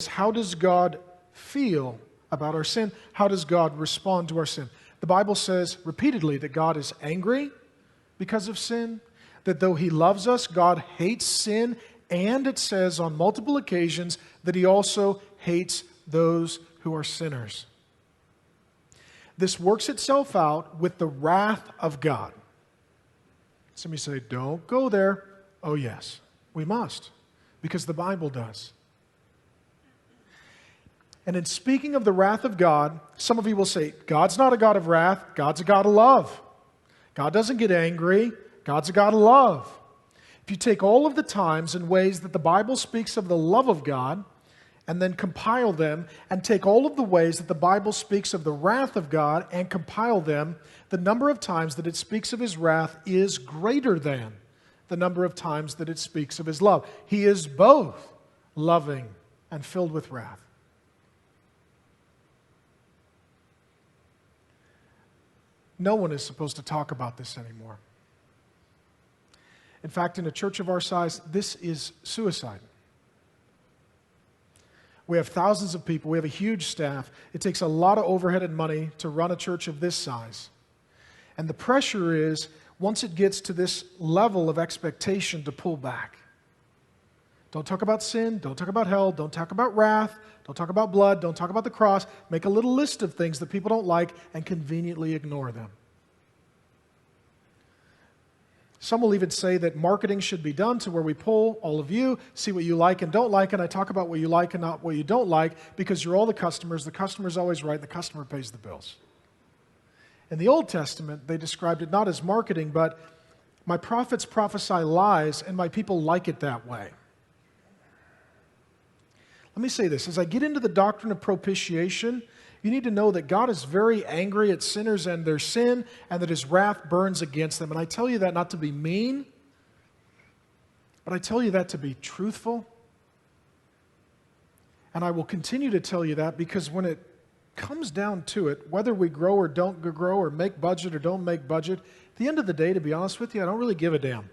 How does God feel about our sin? How does God respond to our sin? The Bible says repeatedly that God is angry because of sin, that though He loves us, God hates sin, and it says on multiple occasions that He also hates those who are sinners. This works itself out with the wrath of God. Somebody say, don't go there. Oh yes, we must, because the Bible does. And in speaking of the wrath of God, some of you will say, God's not a God of wrath, God's a God of love. God doesn't get angry, God's a God of love. If you take all of the times and ways that the Bible speaks of the love of God, and then compile them, and take all of the ways that the Bible speaks of the wrath of God and compile them, the number of times that it speaks of His wrath is greater than the number of times that it speaks of His love. He is both loving and filled with wrath. No one is supposed to talk about this anymore. In fact, in a church of our size, this is suicide. We have thousands of people. We have a huge staff. It takes a lot of overhead and money to run a church of this size. And the pressure is, once it gets to this level of expectation, to pull back. Don't talk about sin. Don't talk about hell. Don't talk about wrath. Don't talk about blood. Don't talk about the cross. Make a little list of things that people don't like and conveniently ignore them. Some will even say that marketing should be done to where we poll all of you, see what you like and don't like, and I talk about what you like and not what you don't like, because you're all the customers. The customer's always right. The customer pays the bills. In the Old Testament, they described it not as marketing, but my prophets prophesy lies, and my people like it that way. Let me say this. As I get into the doctrine of propitiation, you need to know that God is very angry at sinners and their sin, and that His wrath burns against them. And I tell you that not to be mean, but I tell you that to be truthful. And I will continue to tell you that because when it comes down to it, whether we grow or don't grow or make budget or don't make budget, at the end of the day, to be honest with you, I don't really give a damn.